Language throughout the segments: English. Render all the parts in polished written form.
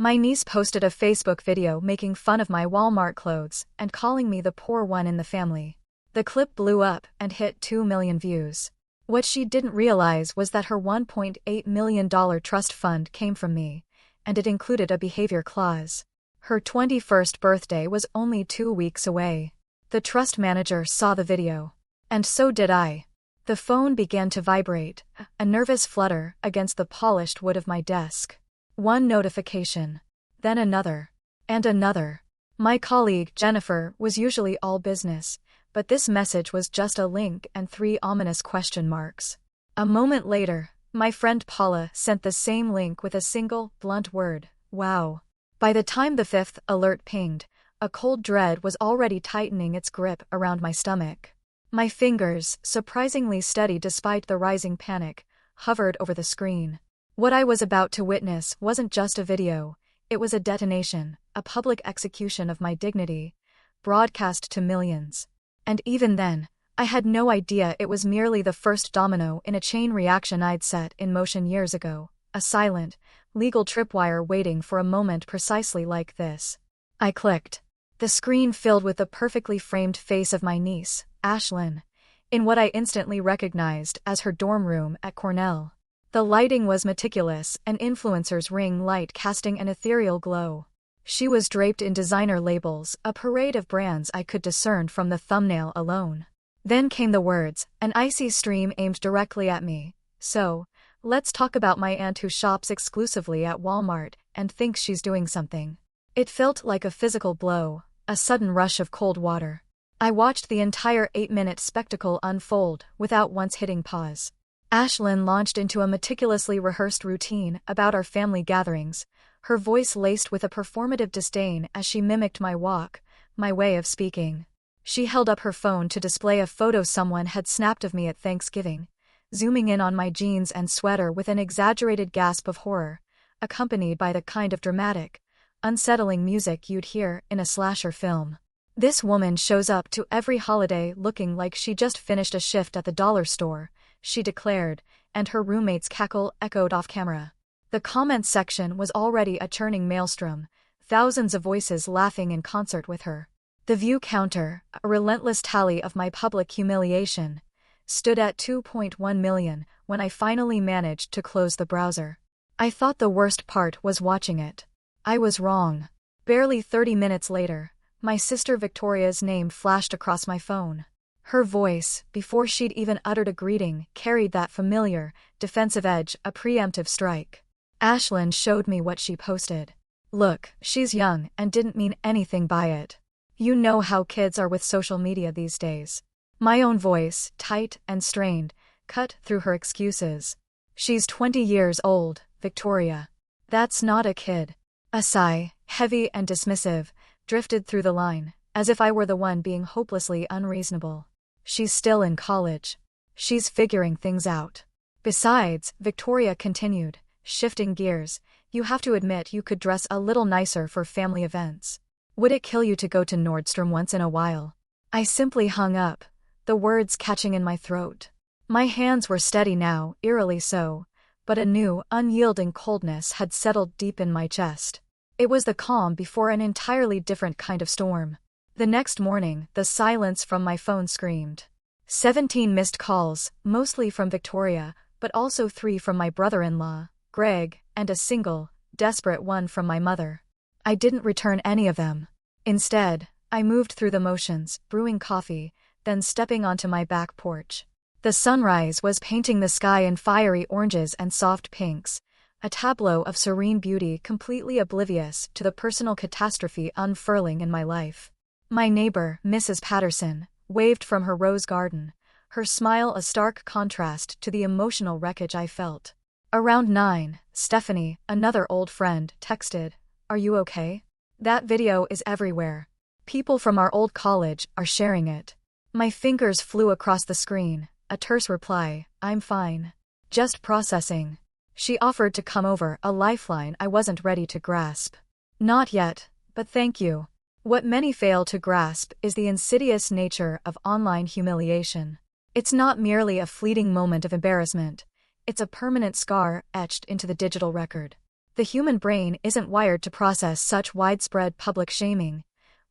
My niece posted a Facebook video making fun of my Walmart clothes and calling me the poor one in the family. The clip blew up and hit 2 million views. What she didn't realize was that her $1.8 million trust fund came from me, and it included a behavior clause. Her 21st birthday was only 2 weeks away. The trust manager saw the video. And so did I. The phone began to vibrate, a nervous flutter against the polished wood of my desk. One notification, then another, and another. My colleague, Jennifer, was usually all business, but this message was just a link and 3 ominous question marks. A moment later, my friend Paula sent the same link with a single, blunt word, "Wow." By the time the 5th alert pinged, a cold dread was already tightening its grip around my stomach. My fingers, surprisingly steady despite the rising panic, hovered over the screen. What I was about to witness wasn't just a video, it was a detonation, a public execution of my dignity, broadcast to millions. And even then, I had no idea it was merely the first domino in a chain reaction I'd set in motion years ago, a silent, legal tripwire waiting for a moment precisely like this. I clicked. The screen filled with the perfectly framed face of my niece, Ashlyn, in what I instantly recognized as her dorm room at Cornell. The lighting was meticulous, an influencer's ring light casting an ethereal glow. She was draped in designer labels, a parade of brands I could discern from the thumbnail alone. Then came the words, an icy stream aimed directly at me. So, let's talk about my aunt who shops exclusively at Walmart and thinks she's doing something. It felt like a physical blow, a sudden rush of cold water. I watched the entire 8-minute spectacle unfold without once hitting pause. Ashlyn launched into a meticulously rehearsed routine about our family gatherings, her voice laced with a performative disdain as she mimicked my walk, my way of speaking. She held up her phone to display a photo someone had snapped of me at Thanksgiving, zooming in on my jeans and sweater with an exaggerated gasp of horror, accompanied by the kind of dramatic, unsettling music you'd hear in a slasher film. This woman shows up to every holiday looking like she just finished a shift at the dollar store, she declared, and her roommate's cackle echoed off camera. The comments section was already a churning maelstrom, thousands of voices laughing in concert with her. The view counter, a relentless tally of my public humiliation, stood at 2.1 million when I finally managed to close the browser. I thought the worst part was watching it. I was wrong. Barely 30 minutes later, my sister Victoria's name flashed across my phone. Her voice, before she'd even uttered a greeting, carried that familiar, defensive edge, a preemptive strike. Ashlyn showed me what she posted. Look, she's young and didn't mean anything by it. You know how kids are with social media these days. My own voice, tight and strained, cut through her excuses. She's 20 years old, Victoria. That's not a kid. A sigh, heavy and dismissive, drifted through the line, as if I were the one being hopelessly unreasonable. She's still in college. She's figuring things out. Besides, Victoria continued, shifting gears, you have to admit you could dress a little nicer for family events. Would it kill you to go to Nordstrom once in a while? I simply hung up, the words catching in my throat. My hands were steady now, eerily so, but a new, unyielding coldness had settled deep in my chest. It was the calm before an entirely different kind of storm. The next morning, the silence from my phone screamed. 17 missed calls, mostly from Victoria, but also 3 from my brother-in-law, Greg, and a single, desperate one from my mother. I didn't return any of them. Instead, I moved through the motions, brewing coffee, then stepping onto my back porch. The sunrise was painting the sky in fiery oranges and soft pinks, a tableau of serene beauty completely oblivious to the personal catastrophe unfurling in my life. My neighbor, Mrs. Patterson, waved from her rose garden, her smile a stark contrast to the emotional wreckage I felt. Around 9, Stephanie, another old friend, texted, "Are you okay? That video is everywhere. People from our old college are sharing it." My fingers flew across the screen, a terse reply, "I'm fine. Just processing." She offered to come over, a lifeline I wasn't ready to grasp. "Not yet, but thank you." What many fail to grasp is the insidious nature of online humiliation. It's not merely a fleeting moment of embarrassment, it's a permanent scar etched into the digital record. The human brain isn't wired to process such widespread public shaming,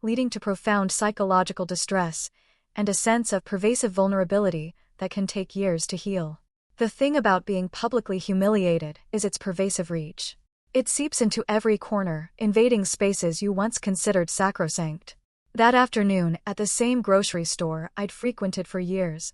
leading to profound psychological distress and a sense of pervasive vulnerability that can take years to heal. The thing about being publicly humiliated is its pervasive reach. It seeps into every corner, invading spaces you once considered sacrosanct. That afternoon, at the same grocery store I'd frequented for years,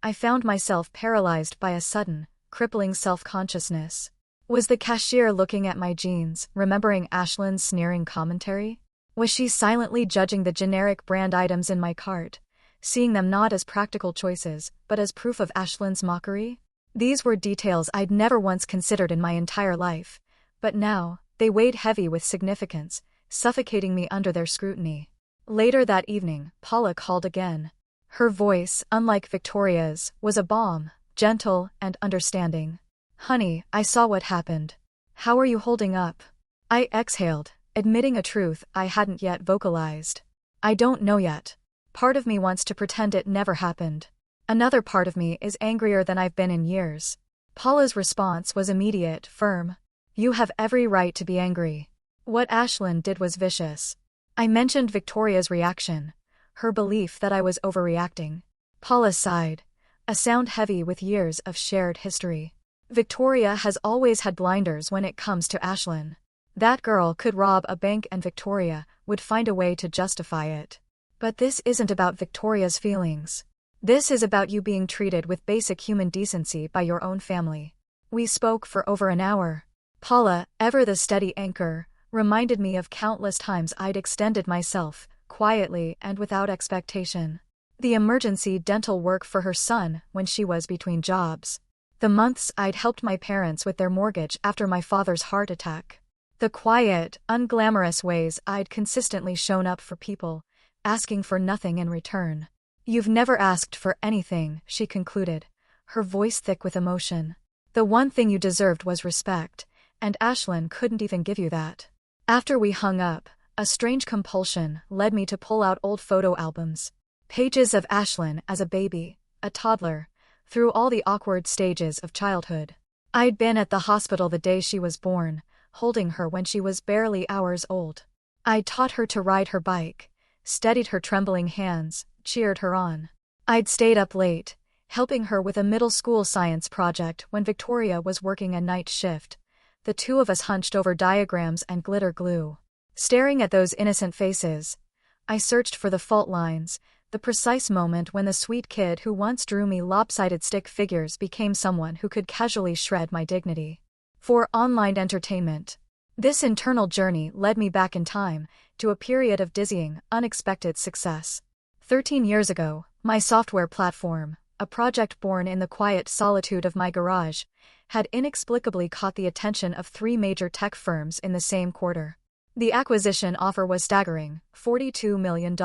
I found myself paralyzed by a sudden, crippling self-consciousness. Was the cashier looking at my jeans, remembering Ashlyn's sneering commentary? Was she silently judging the generic brand items in my cart, seeing them not as practical choices, but as proof of Ashlyn's mockery? These were details I'd never once considered in my entire life, but now, they weighed heavy with significance, suffocating me under their scrutiny. Later that evening, Paula called again. Her voice, unlike Victoria's, was a balm, gentle and understanding. "Honey, I saw what happened. How are you holding up?" I exhaled, admitting a truth I hadn't yet vocalized. "I don't know yet. Part of me wants to pretend it never happened. Another part of me is angrier than I've been in years." Paula's response was immediate, firm. "You have every right to be angry. What Ashlyn did was vicious." I mentioned Victoria's reaction, her belief that I was overreacting. Paula sighed, a sound heavy with years of shared history. "Victoria has always had blinders when it comes to Ashlyn. That girl could rob a bank and Victoria would find a way to justify it. But this isn't about Victoria's feelings. This is about you being treated with basic human decency by your own family." We spoke for over an hour. Paula, ever the steady anchor, reminded me of countless times I'd extended myself, quietly and without expectation. The emergency dental work for her son when she was between jobs. The months I'd helped my parents with their mortgage after my father's heart attack. The quiet, unglamorous ways I'd consistently shown up for people, asking for nothing in return. "You've never asked for anything," she concluded, her voice thick with emotion. "The one thing you deserved was respect, and Ashlyn couldn't even give you that." After we hung up, a strange compulsion led me to pull out old photo albums. Pages of Ashlyn as a baby, a toddler, through all the awkward stages of childhood. I'd been at the hospital the day she was born, holding her when she was barely hours old. I'd taught her to ride her bike, steadied her trembling hands, cheered her on. I'd stayed up late, helping her with a middle school science project when Victoria was working a night shift, the two of us hunched over diagrams and glitter glue. Staring at those innocent faces, I searched for the fault lines, the precise moment when the sweet kid who once drew me lopsided stick figures became someone who could casually shred my dignity. For online entertainment. This internal journey led me back in time, to a period of dizzying, unexpected success. 13 years ago, my software platform, a project born in the quiet solitude of my garage, had inexplicably caught the attention of 3 major tech firms in the same quarter. The acquisition offer was staggering, $42 million.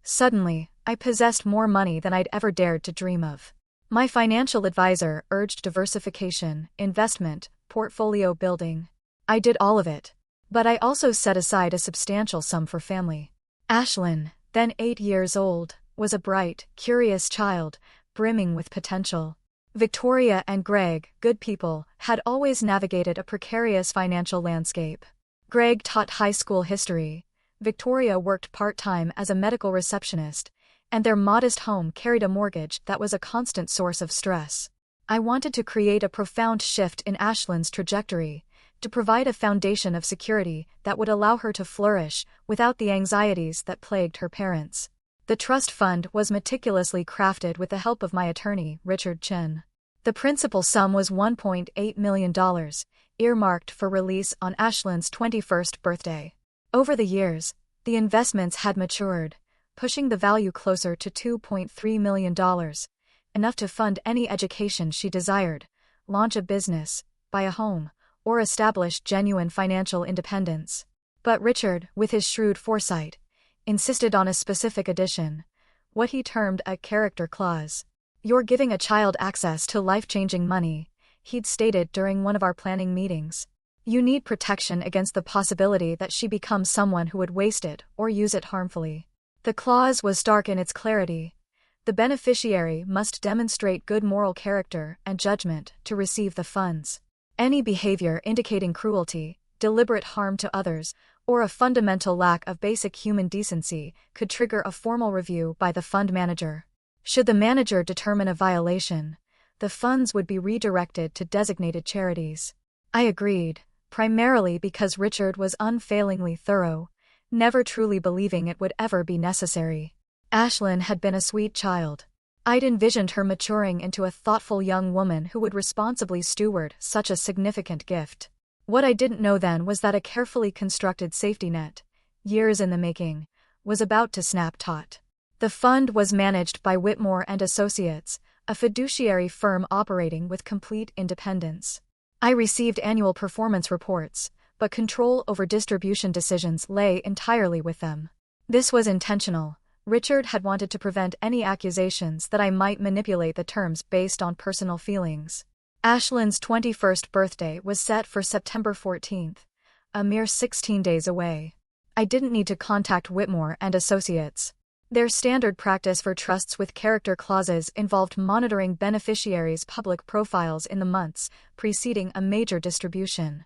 Suddenly, I possessed more money than I'd ever dared to dream of. My financial advisor urged diversification, investment, portfolio building. I did all of it. But I also set aside a substantial sum for family. Ashlyn, then 8 years old, was a bright, curious child, brimming with potential. Victoria and Greg, good people, had always navigated a precarious financial landscape. Greg taught high school history, Victoria worked part-time as a medical receptionist, and their modest home carried a mortgage that was a constant source of stress. I wanted to create a profound shift in Ashlyn's trajectory, to provide a foundation of security that would allow her to flourish without the anxieties that plagued her parents. The trust fund was meticulously crafted with the help of my attorney, Richard Chen. The principal sum was $1.8 million, earmarked for release on Ashlyn's 21st birthday. Over the years, the investments had matured, pushing the value closer to $2.3 million, enough to fund any education she desired, launch a business, buy a home, or establish genuine financial independence. But Richard, with his shrewd foresight, insisted on a specific addition, what he termed a character clause. "You're giving a child access to life-changing money," he'd stated during one of our planning meetings. "You need protection against the possibility that she becomes someone who would waste it or use it harmfully." The clause was stark in its clarity. The beneficiary must demonstrate good moral character and judgment to receive the funds. Any behavior indicating cruelty, deliberate harm to others, or a fundamental lack of basic human decency could trigger a formal review by the fund manager. Should the manager determine a violation, the funds would be redirected to designated charities. I agreed, primarily because Richard was unfailingly thorough, never truly believing it would ever be necessary. Ashlyn had been a sweet child. I'd envisioned her maturing into a thoughtful young woman who would responsibly steward such a significant gift. What I didn't know then was that a carefully constructed safety net, years in the making, was about to snap taut. The fund was managed by Whitmore and Associates, a fiduciary firm operating with complete independence. I received annual performance reports, but control over distribution decisions lay entirely with them. This was intentional. Richard had wanted to prevent any accusations that I might manipulate the terms based on personal feelings. Ashlyn's 21st birthday was set for September 14th, a mere 16 days away. I didn't need to contact Whitmore and Associates. Their standard practice for trusts with character clauses involved monitoring beneficiaries' public profiles in the months preceding a major distribution,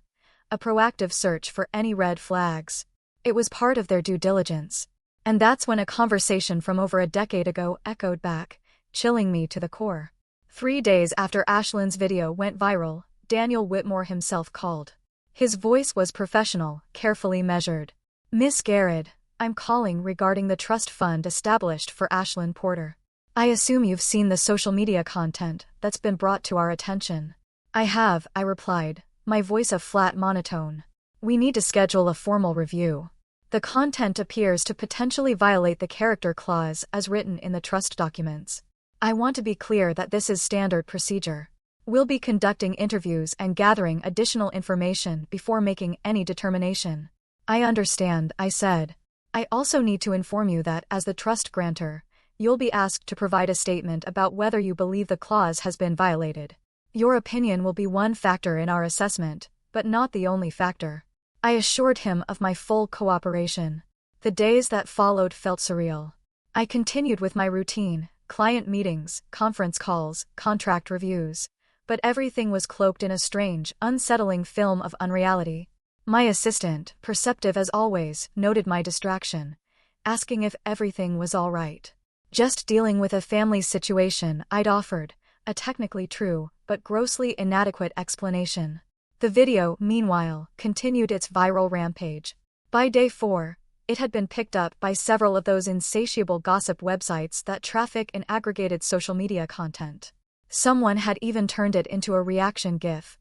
a proactive search for any red flags. It was part of their due diligence. And that's when a conversation from over a decade ago echoed back, chilling me to the core. 3 days after Ashlyn's video went viral, Daniel Whitmore himself called. His voice was professional, carefully measured. "Miss Garrett, I'm calling regarding the trust fund established for Ashlyn Porter. I assume you've seen the social media content that's been brought to our attention." "I have," I replied, my voice a flat monotone. "We need to schedule a formal review. The content appears to potentially violate the character clause as written in the trust documents. I want to be clear that this is standard procedure. We'll be conducting interviews and gathering additional information before making any determination." "I understand," I said. "I also need to inform you that as the trust grantor, you'll be asked to provide a statement about whether you believe the clause has been violated. Your opinion will be one factor in our assessment, but not the only factor." I assured him of my full cooperation. The days that followed felt surreal. I continued with my routine, client meetings, conference calls, contract reviews, but everything was cloaked in a strange, unsettling film of unreality. My assistant, perceptive as always, noted my distraction, asking if everything was all right. "Just dealing with a family situation," I'd offered, a technically true, but grossly inadequate explanation. The video, meanwhile, continued its viral rampage. By day 4, it had been picked up by several of those insatiable gossip websites that traffic in aggregated social media content. Someone had even turned it into a reaction GIF,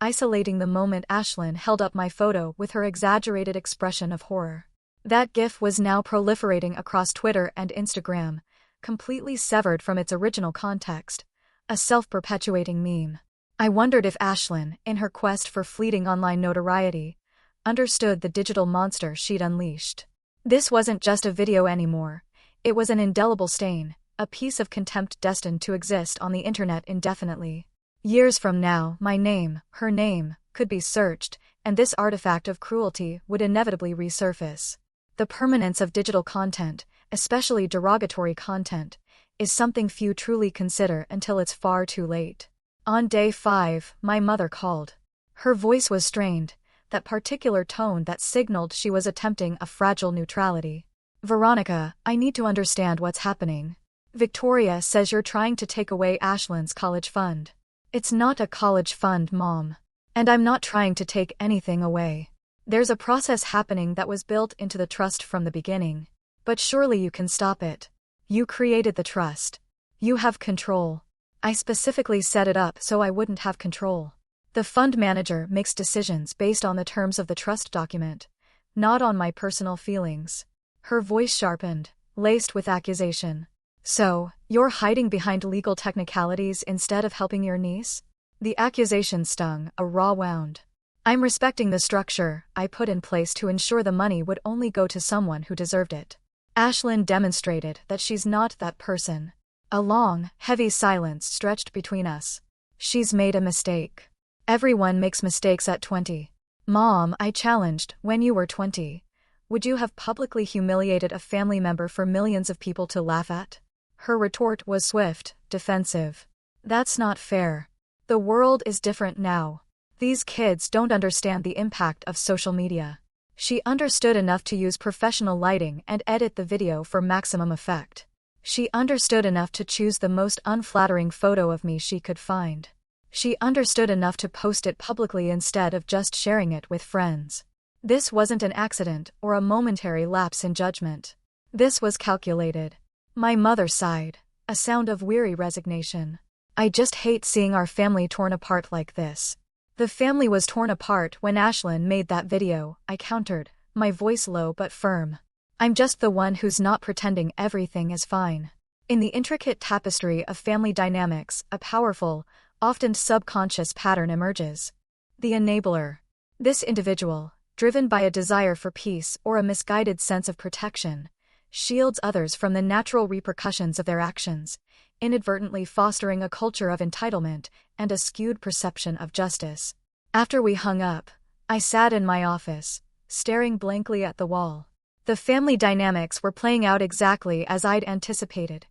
isolating the moment Ashlyn held up my photo with her exaggerated expression of horror. That GIF was now proliferating across Twitter and Instagram, completely severed from its original context, a self-perpetuating meme. I wondered if Ashlyn, in her quest for fleeting online notoriety, understood the digital monster she'd unleashed. This wasn't just a video anymore. It was an indelible stain, a piece of contempt destined to exist on the internet indefinitely. Years from now, my name, her name, could be searched, and this artifact of cruelty would inevitably resurface. The permanence of digital content, especially derogatory content, is something few truly consider until it's far too late. On day 5, my mother called. Her voice was strained, that particular tone that signaled she was attempting a fragile neutrality. "Veronica, I need to understand what's happening. Victoria says you're trying to take away Ashlyn's college fund." "It's not a college fund, Mom. And I'm not trying to take anything away. There's a process happening that was built into the trust from the beginning. But surely you can stop it. You created the trust. You have control." I specifically set it up so I wouldn't have control. The fund manager makes decisions based on the terms of the trust document, not on my personal feelings. Her voice sharpened, laced with accusation. "So, you're hiding behind legal technicalities instead of helping your niece?" The accusation stung, a raw wound. "I'm respecting the structure I put in place to ensure the money would only go to someone who deserved it." Ashlyn demonstrated that she's not that person. A long, heavy silence stretched between us. "She's made a mistake. Everyone makes mistakes at 20. Mom," I challenged, "when you were 20, would you have publicly humiliated a family member for millions of people to laugh at?" Her retort was swift, defensive. "That's not fair. The world is different now. These kids don't understand the impact of social media. She understood enough to use professional lighting and edit the video for maximum effect. She understood enough to choose the most unflattering photo of me she could find. She understood enough to post it publicly instead of just sharing it with friends. This wasn't an accident or a momentary lapse in judgment. This was calculated. My mother sighed, a sound of weary resignation. I just hate seeing our family torn apart like this. The family was torn apart when Ashlyn made that video, I countered, my voice low but firm. I'm just the one who's not pretending everything is fine. In the intricate tapestry of family dynamics, a powerful, often subconscious pattern emerges. The enabler. This individual, driven by a desire for peace or a misguided sense of protection, shields others from the natural repercussions of their actions, inadvertently fostering a culture of entitlement and a skewed perception of justice. After we hung up, I sat in my office, staring blankly at the wall. The family dynamics were playing out exactly as I'd anticipated.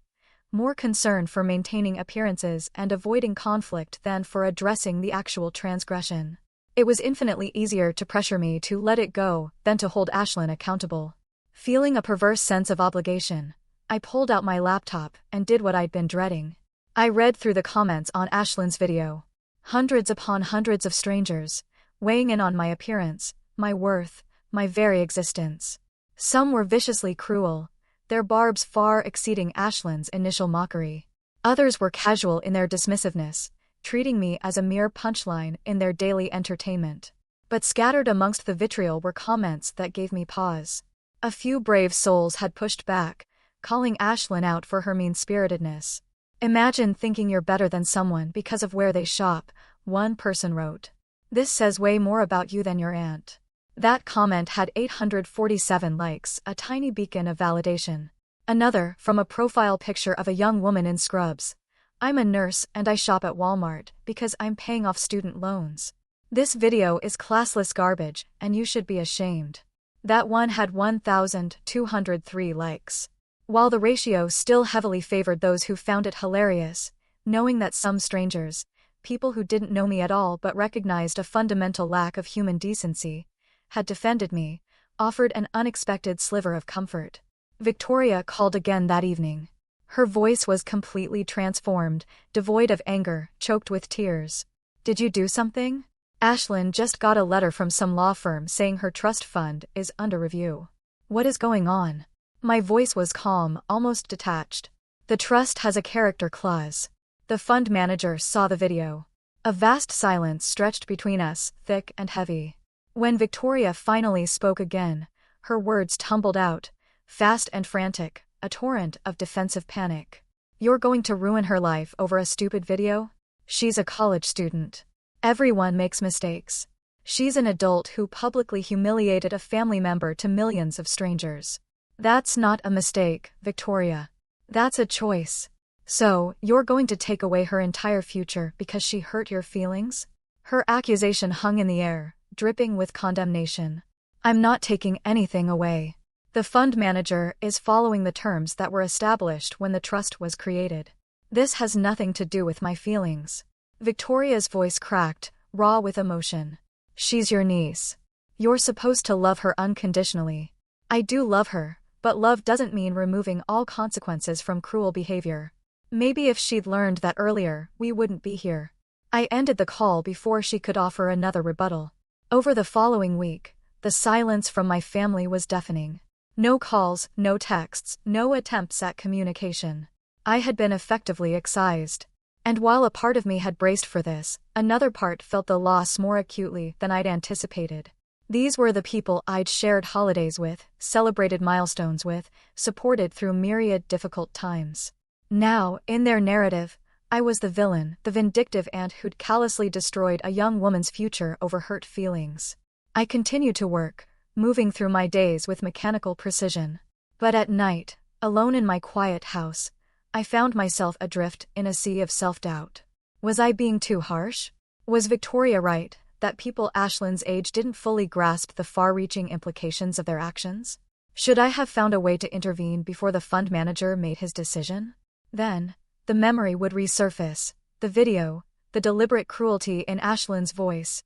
More concern for maintaining appearances and avoiding conflict than for addressing the actual transgression. It was infinitely easier to pressure me to let it go than to hold Ashlyn accountable. Feeling a perverse sense of obligation, I pulled out my laptop and did what I'd been dreading. I read through the comments on Ashlyn's video. Hundreds upon hundreds of strangers, weighing in on my appearance, my worth, my very existence. Some were viciously cruel, their barbs far exceeding Ashlyn's initial mockery. Others were casual in their dismissiveness, treating me as a mere punchline in their daily entertainment. But scattered amongst the vitriol were comments that gave me pause. A few brave souls had pushed back, calling Ashlyn out for her mean-spiritedness. Imagine thinking you're better than someone because of where they shop, one person wrote. This says way more about you than your aunt. That comment had 847 likes, a tiny beacon of validation. Another, from a profile picture of a young woman in scrubs. I'm a nurse and I shop at Walmart because I'm paying off student loans. This video is classless garbage and you should be ashamed. That one had 1,203 likes. While the ratio still heavily favored those who found it hilarious, knowing that some strangers, people who didn't know me at all but recognized a fundamental lack of human decency, had defended me, offered an unexpected sliver of comfort. Victoria called again that evening. Her voice was completely transformed, devoid of anger, choked with tears. Did you do something? Ashlyn just got a letter from some law firm saying her trust fund is under review. What is going on? My voice was calm, almost detached. The trust has a character clause. The fund manager saw the video. A vast silence stretched between us, thick and heavy. When Victoria finally spoke again, her words tumbled out, fast and frantic, a torrent of defensive panic. You're going to ruin her life over a stupid video? She's a college student. Everyone makes mistakes. She's an adult who publicly humiliated a family member to millions of strangers. That's not a mistake, Victoria. That's a choice. So, you're going to take away her entire future because she hurt your feelings? Her accusation hung in the air, dripping with condemnation. I'm not taking anything away. The fund manager is following the terms that were established when the trust was created. This has nothing to do with my feelings. Victoria's voice cracked, raw with emotion. She's your niece. You're supposed to love her unconditionally. I do love her, but love doesn't mean removing all consequences from cruel behavior. Maybe if she'd learned that earlier, we wouldn't be here. I ended the call before she could offer another rebuttal. Over the following week, the silence from my family was deafening. No calls, no texts, no attempts at communication. I had been effectively excised. And while a part of me had braced for this, another part felt the loss more acutely than I'd anticipated. These were the people I'd shared holidays with, celebrated milestones with, supported through myriad difficult times. Now, in their narrative, I was the villain, the vindictive aunt who'd callously destroyed a young woman's future over hurt feelings. I continued to work, moving through my days with mechanical precision. But at night, alone in my quiet house, I found myself adrift in a sea of self-doubt. Was I being too harsh? Was Victoria right, that people Ashlyn's age didn't fully grasp the far-reaching implications of their actions? Should I have found a way to intervene before the fund manager made his decision? Then, the memory would resurface, the video, the deliberate cruelty in Ashlyn's voice,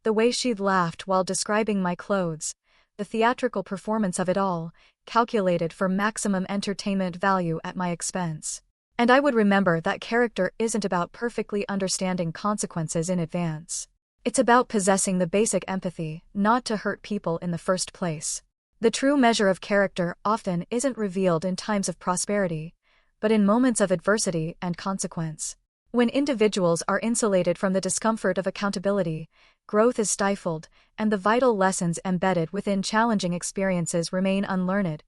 The way she'd laughed while describing my clothes. The theatrical performance of it all, calculated for maximum entertainment value at my expense. And I would remember that character isn't about perfectly understanding consequences in advance. It's about possessing the basic empathy, not to hurt people in the first place. The true measure of character often isn't revealed in times of prosperity, but in moments of adversity and consequence. When individuals are insulated from the discomfort of accountability, growth is stifled, and the vital lessons embedded within challenging experiences remain unlearned,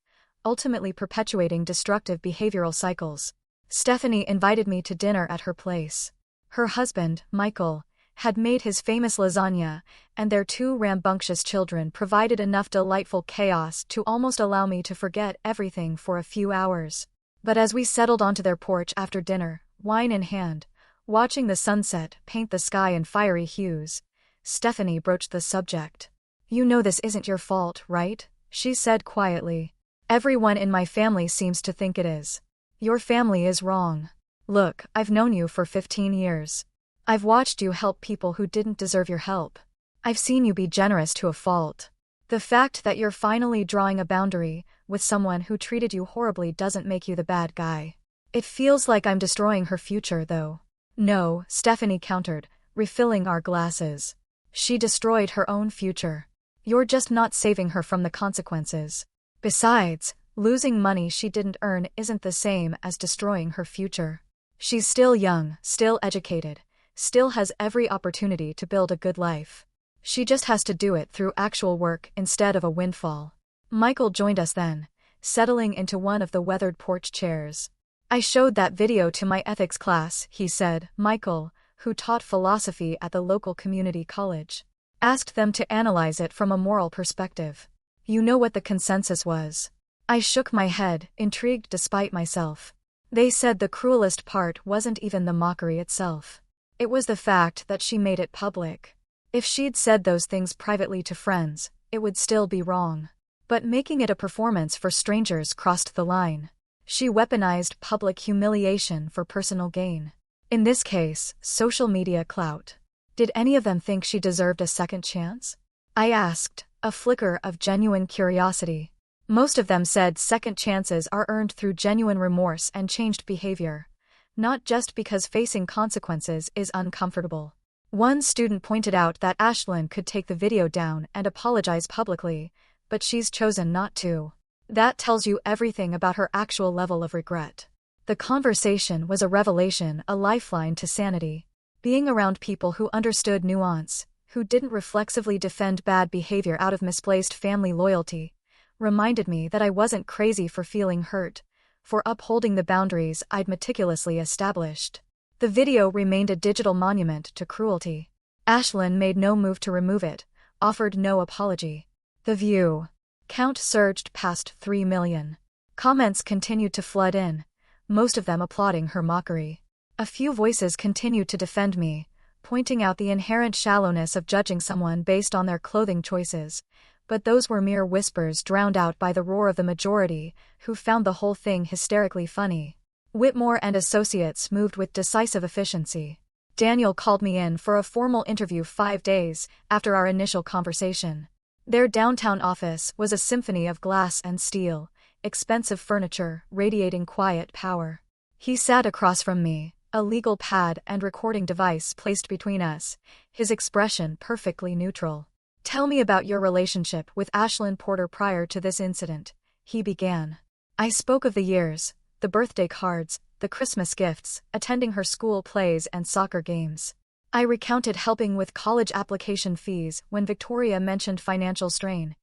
ultimately perpetuating destructive behavioral cycles. Stephanie invited me to dinner at her place. Her husband, Michael, had made his famous lasagna, and their 2 rambunctious children provided enough delightful chaos to almost allow me to forget everything for a few hours. But as we settled onto their porch after dinner, wine in hand, watching the sunset paint the sky in fiery hues, Stephanie broached the subject. "You know this isn't your fault, right?" she said quietly. "Everyone in my family seems to think it is. Your family is wrong. Look, I've known you for 15 years. I've watched you help people who didn't deserve your help. I've seen you be generous to a fault. The fact that you're finally drawing a boundary with someone who treated you horribly doesn't make you the bad guy. It feels like I'm destroying her future, though." "No," Stephanie countered, refilling our glasses. "She destroyed her own future. You're just not saving her from the consequences. Besides, losing money she didn't earn isn't the same as destroying her future. She's still young, still educated, still has every opportunity to build a good life. She just has to do it through actual work instead of a windfall." Michael joined us then, settling into one of the weathered porch chairs. "I showed that video to my ethics class," he said. Michael, who taught philosophy at the local community college, asked them to analyze it from a moral perspective. "You know what the consensus was?" I shook my head, intrigued despite myself. "They said the cruelest part wasn't even the mockery itself. It was the fact that she made it public. If she'd said those things privately to friends, it would still be wrong. But making it a performance for strangers crossed the line. She weaponized public humiliation for personal gain. In this case, social media clout. Did any of them think she deserved a second chance?" I asked, a flicker of genuine curiosity. Most of them said second chances are earned through genuine remorse and changed behavior, not just because facing consequences is uncomfortable. One student pointed out that Ashlyn could take the video down and apologize publicly, but she's chosen not to. That tells you everything about her actual level of regret. The conversation was a revelation, a lifeline to sanity. Being around people who understood nuance, who didn't reflexively defend bad behavior out of misplaced family loyalty, reminded me that I wasn't crazy for feeling hurt, for upholding the boundaries I'd meticulously established. The video remained a digital monument to cruelty. Ashlyn made no move to remove it, offered no apology. The view count surged past 3 million. Comments continued to flood in, most of them applauding her mockery. A few voices continued to defend me, pointing out the inherent shallowness of judging someone based on their clothing choices, but those were mere whispers drowned out by the roar of the majority, who found the whole thing hysterically funny. Whitmore and Associates moved with decisive efficiency. Daniel called me in for a formal interview 5 days after our initial conversation. Their downtown office was a symphony of glass and steel, expensive furniture, radiating quiet power. He sat across from me, a legal pad and recording device placed between us, his expression perfectly neutral. "Tell me about your relationship with Ashlyn Porter prior to this incident," he began. I spoke of the years, the birthday cards, the Christmas gifts, attending her school plays and soccer games. I recounted helping with college application fees when Victoria mentioned financial strain,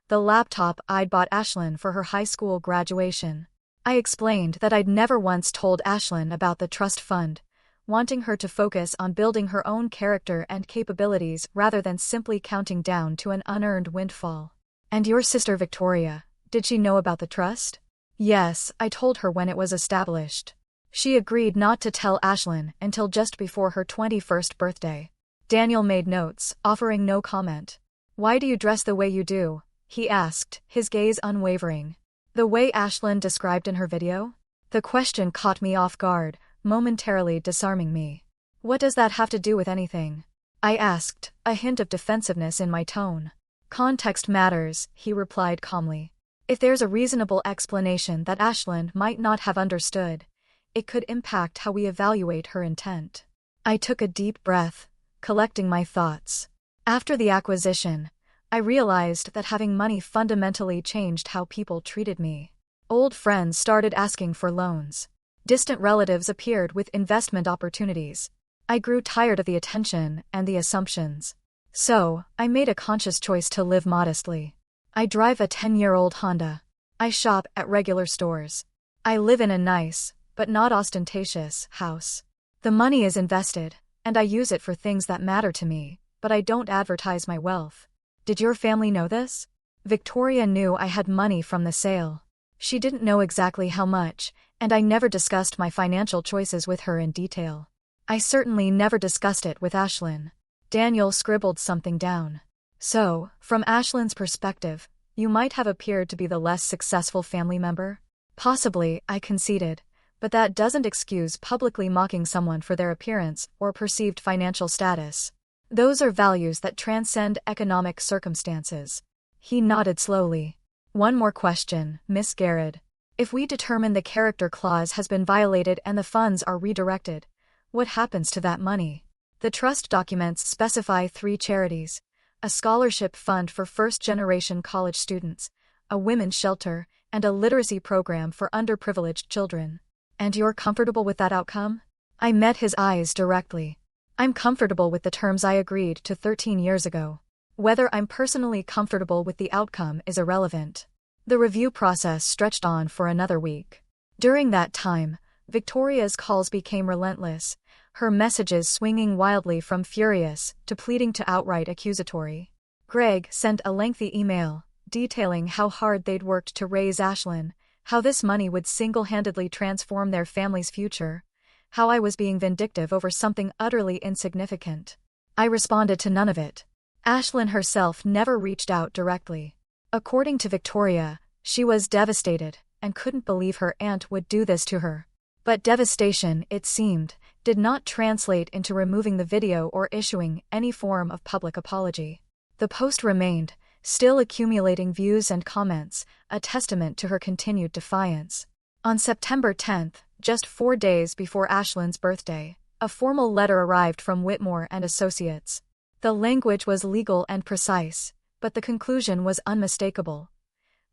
the laptop I'd bought Ashlyn for her high school graduation. I explained that I'd never once told Ashlyn about the trust fund, wanting her to focus on building her own character and capabilities rather than simply counting down to an unearned windfall. "And your sister Victoria, did she know about the trust?" "Yes, I told her when it was established. She agreed not to tell Ashlyn until just before her 21st birthday." Daniel made notes, offering no comment. "Why do you dress the way you do?" he asked, his gaze unwavering. "The way Ashlyn described in her video?" The question caught me off guard, momentarily disarming me. "What does that have to do with anything?" I asked, a hint of defensiveness in my tone. Context matters, he replied calmly. If there's a reasonable explanation that Ashlyn might not have understood, it could impact how we evaluate her intent. I took a deep breath, collecting my thoughts. After the acquisition, I realized that having money fundamentally changed how people treated me. Old friends started asking for loans. Distant relatives appeared with investment opportunities. I grew tired of the attention and the assumptions. So, I made a conscious choice to live modestly. I drive a 10-year-old Honda. I shop at regular stores. I live in a nice, but not ostentatious, house. The money is invested, and I use it for things that matter to me, but I don't advertise my wealth. Did your family know this? Victoria knew I had money from the sale. She didn't know exactly how much, and I never discussed my financial choices with her in detail. I certainly never discussed it with Ashlyn. Daniel scribbled something down. So, from Ashlyn's perspective, you might have appeared to be the less successful family member? Possibly, I conceded, but that doesn't excuse publicly mocking someone for their appearance or perceived financial status. Those are values that transcend economic circumstances. He nodded slowly. One more question, Miss Garrett. If we determine the character clause has been violated and the funds are redirected, what happens to that money? The trust documents specify 3 charities: a scholarship fund for first-generation college students, a women's shelter, and a literacy program for underprivileged children. And you're comfortable with that outcome? I met his eyes directly. I'm comfortable with the terms I agreed to 13 years ago. Whether I'm personally comfortable with the outcome is irrelevant. The review process stretched on for another week. During that time, Victoria's calls became relentless, her messages swinging wildly from furious to pleading to outright accusatory. Greg sent a lengthy email, detailing how hard they'd worked to raise Ashlyn, how this money would single-handedly transform their family's future, how I was being vindictive over something utterly insignificant. I responded to none of it. Ashlyn herself never reached out directly. According to Victoria, she was devastated and couldn't believe her aunt would do this to her. But devastation, it seemed, did not translate into removing the video or issuing any form of public apology. The post remained, still accumulating views and comments, a testament to her continued defiance. On September 10th, just 4 days before Ashlyn's birthday, a formal letter arrived from Whitmore and Associates. The language was legal and precise, but the conclusion was unmistakable.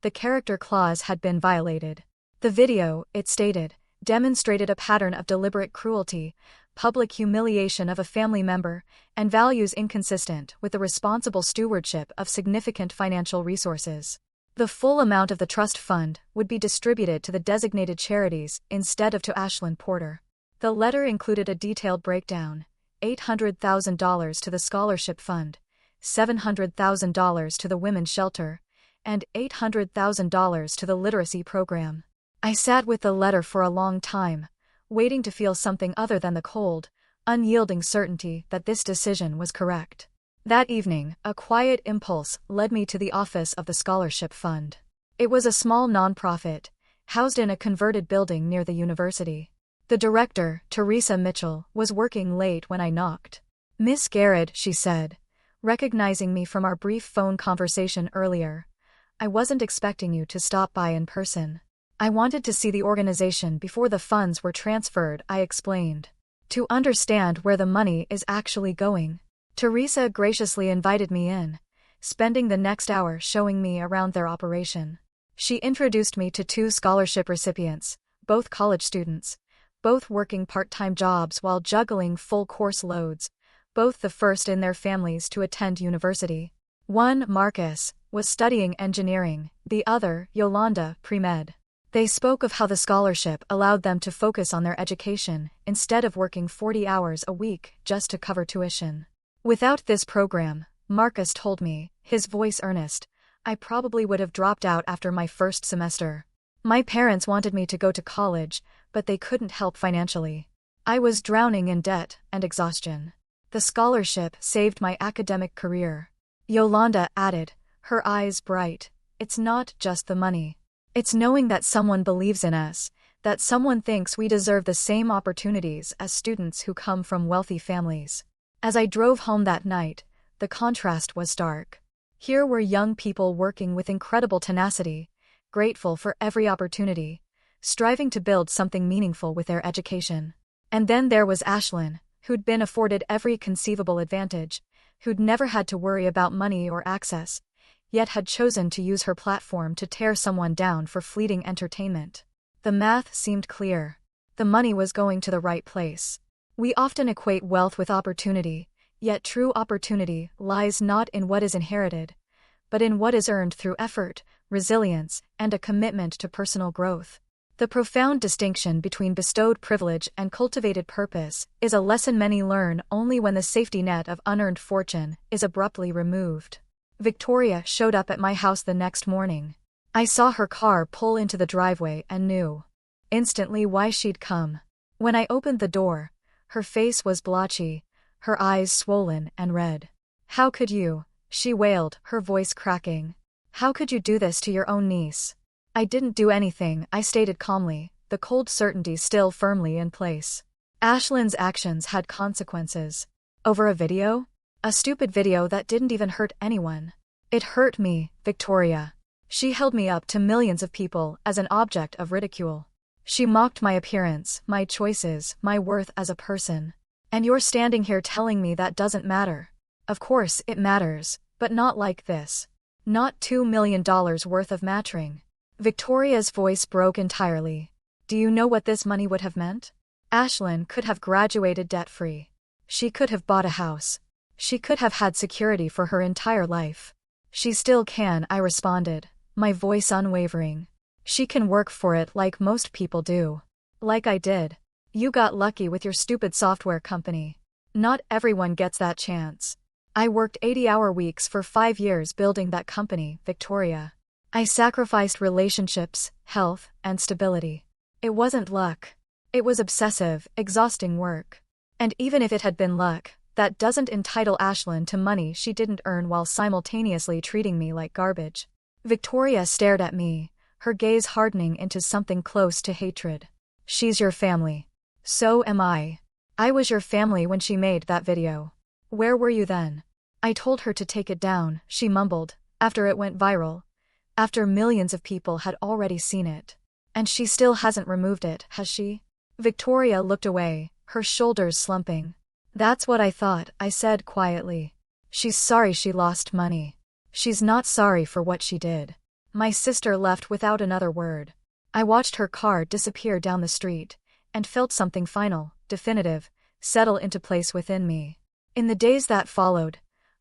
The character clause had been violated. The video, it stated, demonstrated a pattern of deliberate cruelty, public humiliation of a family member, and values inconsistent with the responsible stewardship of significant financial resources. The full amount of the trust fund would be distributed to the designated charities instead of to Ashlyn Porter. The letter included a detailed breakdown: $800,000 to the scholarship fund, $700,000 to the women's shelter, and $800,000 to the literacy program. I sat with the letter for a long time, waiting to feel something other than the cold, unyielding certainty that this decision was correct. That evening, a quiet impulse led me to the office of the scholarship fund. It was a small nonprofit, housed in a converted building near the university. The director, Teresa Mitchell, was working late when I knocked. "Miss Garrett," she said, recognizing me from our brief phone conversation earlier, "I wasn't expecting you to stop by in person. I wanted to see the organization before the funds were transferred," I explained. "To understand where the money is actually going." Teresa graciously invited me in, spending the next hour showing me around their operation. She introduced me to 2 scholarship recipients, both college students, both working part-time jobs while juggling full course loads, both the first in their families to attend university. One, Marcus, was studying engineering, the other, Yolanda, pre-med. They spoke of how the scholarship allowed them to focus on their education instead of working 40 hours a week just to cover tuition. "Without this program," Marcus told me, his voice earnest, "I probably would have dropped out after my first semester. My parents wanted me to go to college, but they couldn't help financially. I was drowning in debt and exhaustion. The scholarship saved my academic career." Yolanda added, her eyes bright, "It's not just the money. It's knowing that someone believes in us, that someone thinks we deserve the same opportunities as students who come from wealthy families." As I drove home that night, the contrast was stark. Here were young people working with incredible tenacity, grateful for every opportunity, striving to build something meaningful with their education. And then there was Ashlyn, who'd been afforded every conceivable advantage, who'd never had to worry about money or access, yet had chosen to use her platform to tear someone down for fleeting entertainment. The math seemed clear. The money was going to the right place. We often equate wealth with opportunity, yet true opportunity lies not in what is inherited, but in what is earned through effort, resilience, and a commitment to personal growth. The profound distinction between bestowed privilege and cultivated purpose is a lesson many learn only when the safety net of unearned fortune is abruptly removed. Victoria showed up at my house the next morning. I saw her car pull into the driveway and knew instantly why she'd come. When I opened the door, her face was blotchy, her eyes swollen and red. "How could you?" she wailed, her voice cracking. "How could you do this to your own niece?" "I didn't do anything," I stated calmly, the cold certainty still firmly in place. Ashlyn's actions had consequences. Over a video? A stupid video that didn't even hurt anyone. It hurt me, Victoria. She held me up to millions of people as an object of ridicule. She mocked my appearance, my choices, my worth as a person. And you're standing here telling me that doesn't matter. Of course it matters, but not like this. Not $2 million worth of matching. Victoria's voice broke entirely. "Do you know what this money would have meant? Ashlyn could have graduated debt-free. She could have bought a house. She could have had security for her entire life. She still can," I responded, my voice unwavering. "She can work for it like most people do. Like I did. You got lucky with your stupid software company. Not everyone gets that chance. I worked 80-hour weeks for 5 years building that company, Victoria. I sacrificed relationships, health, and stability. It wasn't luck. It was obsessive, exhausting work. And even if it had been luck, that doesn't entitle Ashlyn to money she didn't earn while simultaneously treating me like garbage." Victoria stared at me, her gaze hardening into something close to hatred. "She's your family. So am I. I was your family when she made that video. Where were you then?" "I told her to take it down," she mumbled, "after it went viral. After millions of people had already seen it. And she still hasn't removed it, has she?" Victoria looked away, her shoulders slumping. "That's what I thought," I said quietly. "She's sorry she lost money. She's not sorry for what she did." My sister left without another word. I watched her car disappear down the street, and felt something final, definitive, settle into place within me. In the days that followed,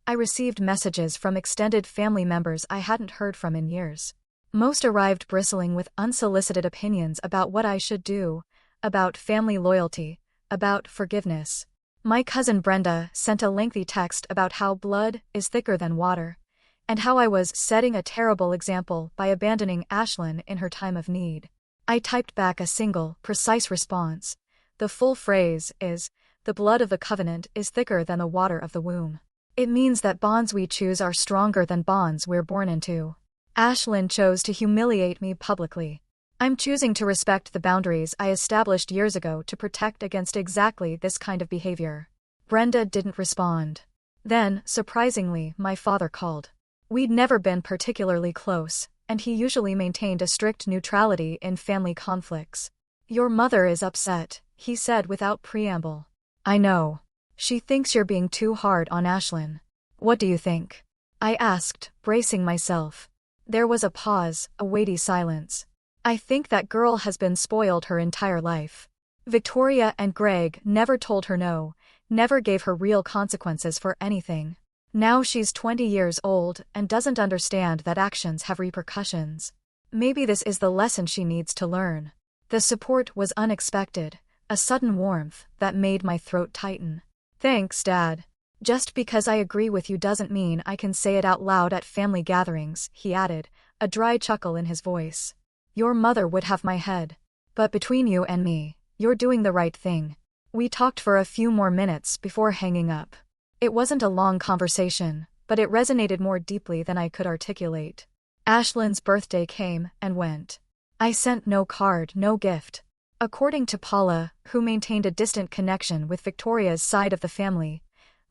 I received messages from extended family members I hadn't heard from in years. Most arrived bristling with unsolicited opinions about what I should do, about family loyalty, about forgiveness. My cousin Brenda sent a lengthy text about how blood is thicker than water, and how I was setting a terrible example by abandoning Ashlyn in her time of need. I typed back a single, precise response. The full phrase is, "The blood of the covenant is thicker than the water of the womb." It means that bonds we choose are stronger than bonds we're born into. Ashlyn chose to humiliate me publicly. I'm choosing to respect the boundaries I established years ago to protect against exactly this kind of behavior. Brenda didn't respond. Then, surprisingly, my father called. We'd never been particularly close, and he usually maintained a strict neutrality in family conflicts. "Your mother is upset," he said without preamble. "I know. She thinks you're being too hard on Ashlyn." "What do you think?" I asked, bracing myself. There was a pause, a weighty silence. "I think that girl has been spoiled her entire life. Victoria and Greg never told her no, never gave her real consequences for anything. Now she's 20 years old and doesn't understand that actions have repercussions. Maybe this is the lesson she needs to learn." The support was unexpected, a sudden warmth that made my throat tighten. "Thanks, Dad. Just because I agree with you doesn't mean I can say it out loud at family gatherings," he added, a dry chuckle in his voice. "Your mother would have my head. But between you and me, you're doing the right thing." We talked for a few more minutes before hanging up. It wasn't a long conversation, but it resonated more deeply than I could articulate. Ashlyn's birthday came and went. I sent no card, no gift. According to Paula, who maintained a distant connection with Victoria's side of the family,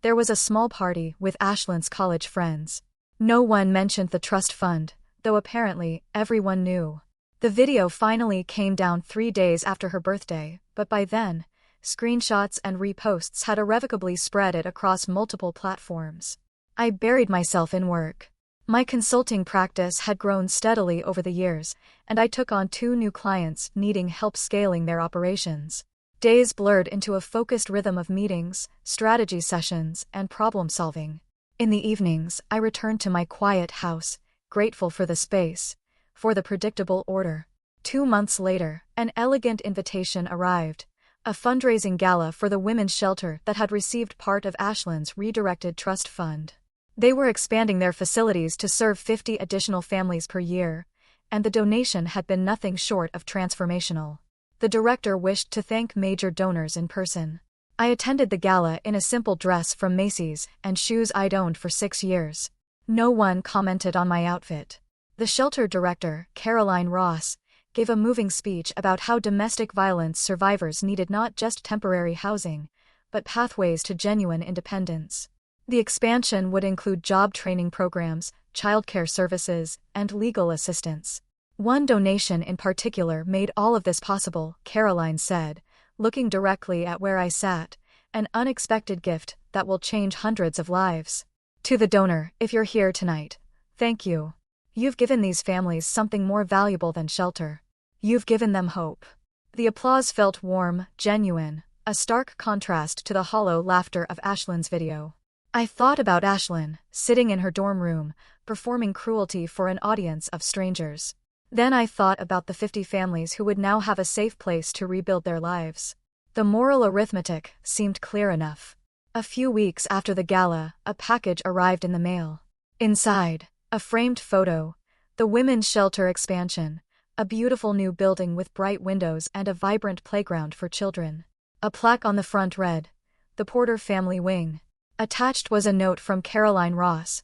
There was a small party with Ashlyn's college friends. No one mentioned the trust fund, though apparently everyone knew. The video finally came down 3 days after her birthday, but by then, screenshots and reposts had irrevocably spread it across multiple platforms. I buried myself in work. My consulting practice had grown steadily over the years, and I took on 2 new clients needing help scaling their operations. Days blurred into a focused rhythm of meetings, strategy sessions, and problem solving. In the evenings, I returned to my quiet house, grateful for the space, for the predictable order. 2 months later, an elegant invitation arrived, a fundraising gala for the women's shelter that had received part of Ashlyn's redirected trust fund. They were expanding their facilities to serve 50 additional families per year, and the donation had been nothing short of transformational. The director wished to thank major donors in person. I attended the gala in a simple dress from Macy's and shoes I'd owned for 6 years. No one commented on my outfit. The shelter director, Caroline Ross, gave a moving speech about how domestic violence survivors needed not just temporary housing, but pathways to genuine independence. The expansion would include job training programs, childcare services, and legal assistance. One donation in particular made all of this possible, Caroline said, looking directly at where I sat, an unexpected gift that will change hundreds of lives. To the donor, if you're here tonight, thank you. You've given these families something more valuable than shelter. You've given them hope. The applause felt warm, genuine, a stark contrast to the hollow laughter of Ashlyn's video. I thought about Ashlyn, sitting in her dorm room, performing cruelty for an audience of strangers. Then I thought about the 50 families who would now have a safe place to rebuild their lives. The moral arithmetic seemed clear enough. A few weeks after the gala, a package arrived in the mail. Inside, a framed photo, the women's shelter expansion, a beautiful new building with bright windows and a vibrant playground for children. A plaque on the front read, "The Porter Family Wing." Attached was a note from Caroline Ross.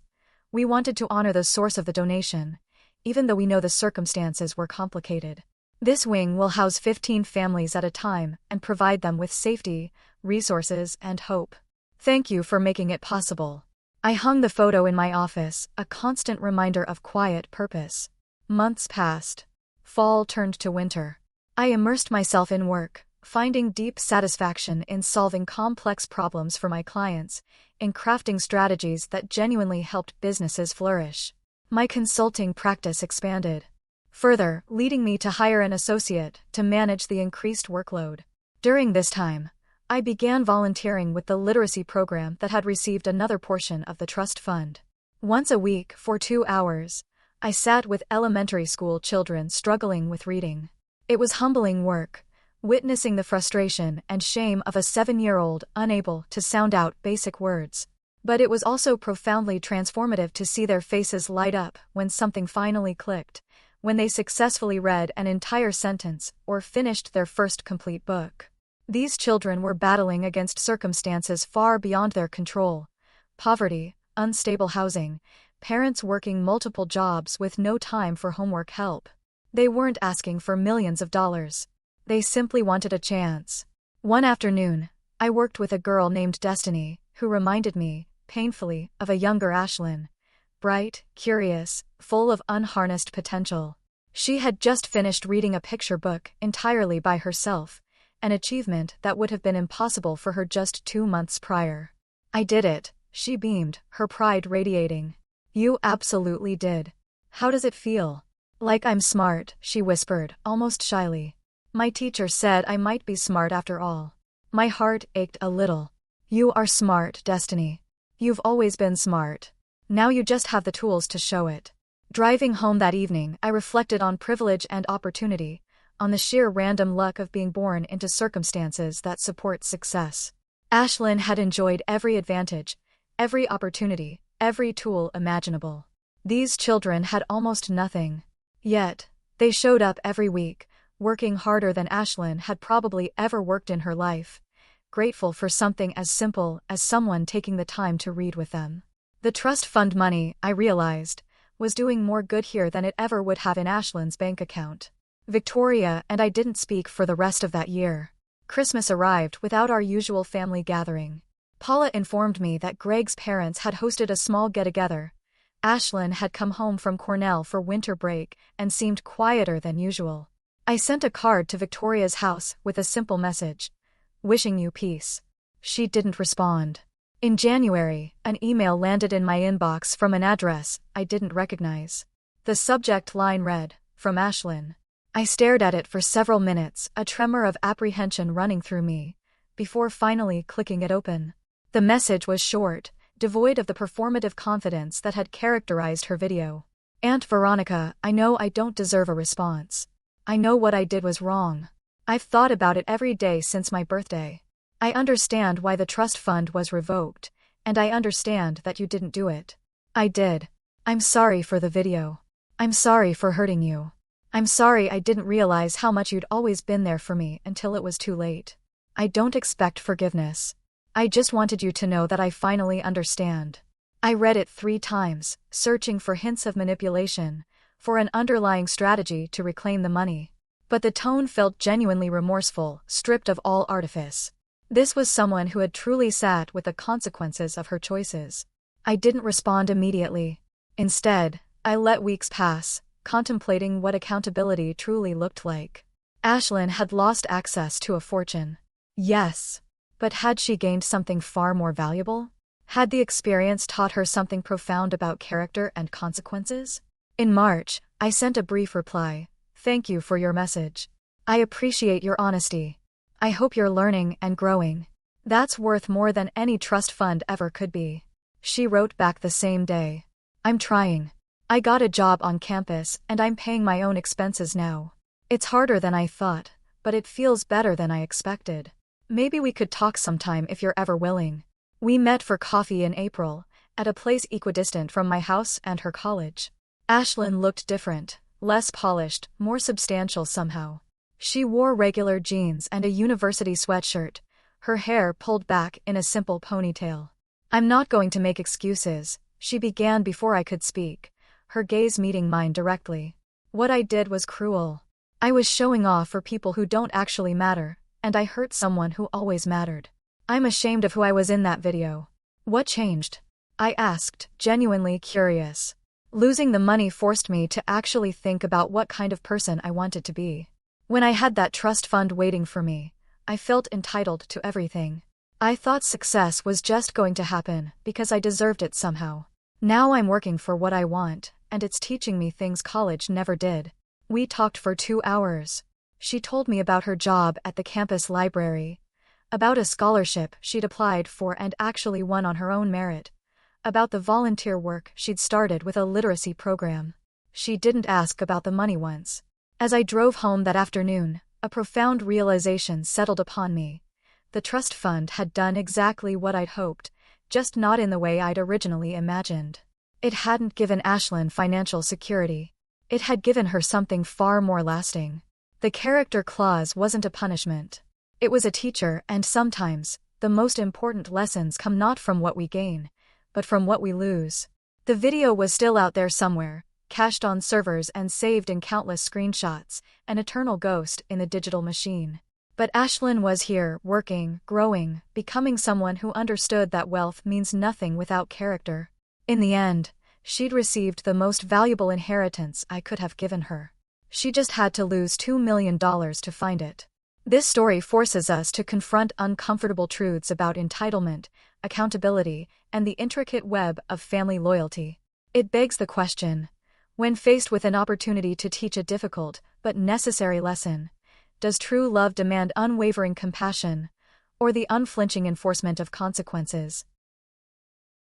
"We wanted to honor the source of the donation, even though we know the circumstances were complicated. This wing will house 15 families at a time and provide them with safety, resources, and hope. Thank you for making it possible." I hung the photo in my office, a constant reminder of quiet purpose. Months passed. Fall turned to winter. I immersed myself in work, finding deep satisfaction in solving complex problems for my clients, in crafting strategies that genuinely helped businesses flourish. My consulting practice expanded, further leading me to hire an associate to manage the increased workload. During this time, I began volunteering with the literacy program that had received another portion of the trust fund. Once a week for 2 hours, I sat with elementary school children struggling with reading. It was humbling work, witnessing the frustration and shame of a 7-year-old unable to sound out basic words. But it was also profoundly transformative to see their faces light up when something finally clicked, when they successfully read an entire sentence or finished their first complete book. These children were battling against circumstances far beyond their control: poverty, unstable housing, parents working multiple jobs with no time for homework help. They weren't asking for millions of dollars. They simply wanted a chance. One afternoon, I worked with a girl named Destiny, who reminded me, painfully, of a younger Ashlyn. Bright, curious, full of unharnessed potential. She had just finished reading a picture book entirely by herself, an achievement that would have been impossible for her just 2 months prior. "I did it," she beamed, her pride radiating. "You absolutely did. How does it feel?" "Like I'm smart," she whispered, almost shyly. "My teacher said I might be smart after all." My heart ached a little. "You are smart, Destiny. You've always been smart. Now you just have the tools to show it." Driving home that evening, I reflected on privilege and opportunity, on the sheer random luck of being born into circumstances that support success. Ashlyn had enjoyed every advantage, every opportunity, every tool imaginable. These children had almost nothing. Yet, they showed up every week, working harder than Ashlyn had probably ever worked in her life, grateful for something as simple as someone taking the time to read with them. The trust fund money, I realized, was doing more good here than it ever would have in Ashlyn's bank account. Victoria and I didn't speak for the rest of that year. Christmas arrived without our usual family gathering. Paula informed me that Greg's parents had hosted a small get-together. Ashlyn had come home from Cornell for winter break and seemed quieter than usual. I sent a card to Victoria's house with a simple message, wishing you peace. She didn't respond. In January, an email landed in my inbox from an address I didn't recognize. The subject line read, "From Ashlyn." I stared at it for several minutes, a tremor of apprehension running through me, before finally clicking it open. The message was short, devoid of the performative confidence that had characterized her video. "Aunt Veronica, I know I don't deserve a response. I know what I did was wrong. I've thought about it every day since my birthday. I understand why the trust fund was revoked, and I understand that you didn't do it. I did. I'm sorry for the video. I'm sorry for hurting you. I'm sorry I didn't realize how much you'd always been there for me until it was too late. I don't expect forgiveness. I just wanted you to know that I finally understand." I read it 3 times, searching for hints of manipulation, for an underlying strategy to reclaim the money. But the tone felt genuinely remorseful, stripped of all artifice. This was someone who had truly sat with the consequences of her choices. I didn't respond immediately. Instead, I let weeks pass, contemplating what accountability truly looked like. Ashlyn had lost access to a fortune. Yes. But had she gained something far more valuable? Had the experience taught her something profound about character and consequences? In March, I sent a brief reply. "Thank you for your message. I appreciate your honesty. I hope you're learning and growing. That's worth more than any trust fund ever could be." She wrote back the same day. "I'm trying. I got a job on campus and I'm paying my own expenses now. It's harder than I thought, but it feels better than I expected. Maybe we could talk sometime if you're ever willing." We met for coffee in April, at a place equidistant from my house and her college. Ashlyn looked different, less polished, more substantial somehow. She wore regular jeans and a university sweatshirt, her hair pulled back in a simple ponytail. "I'm not going to make excuses," she began before I could speak, her gaze meeting mine directly. "What I did was cruel. I was showing off for people who don't actually matter, and I hurt someone who always mattered. I'm ashamed of who I was in that video." "What changed?" I asked, genuinely curious. Losing the money forced me to actually think about what kind of person I wanted to be. When I had that trust fund waiting for me, I felt entitled to everything. I thought success was just going to happen because I deserved it somehow. Now I'm working for what I want, and it's teaching me things college never did. We talked for 2 hours. She told me about her job at the campus library, about a scholarship she'd applied for and actually won on her own merit, about the volunteer work she'd started with a literacy program. She didn't ask about the money once. As I drove home that afternoon, a profound realization settled upon me. The trust fund had done exactly what I'd hoped, just not in the way I'd originally imagined. It hadn't given Ashlyn financial security. It had given her something far more lasting. The character clause wasn't a punishment. It was a teacher, and sometimes, the most important lessons come not from what we gain, but from what we lose. The video was still out there somewhere, cached on servers and saved in countless screenshots, an eternal ghost in the digital machine. But Ashlyn was here, working, growing, becoming someone who understood that wealth means nothing without character. In the end, she'd received the most valuable inheritance I could have given her. She just had to lose $2 million to find it. This story forces us to confront uncomfortable truths about entitlement, accountability, and the intricate web of family loyalty. It begs the question, when faced with an opportunity to teach a difficult but necessary lesson, does true love demand unwavering compassion, or the unflinching enforcement of consequences?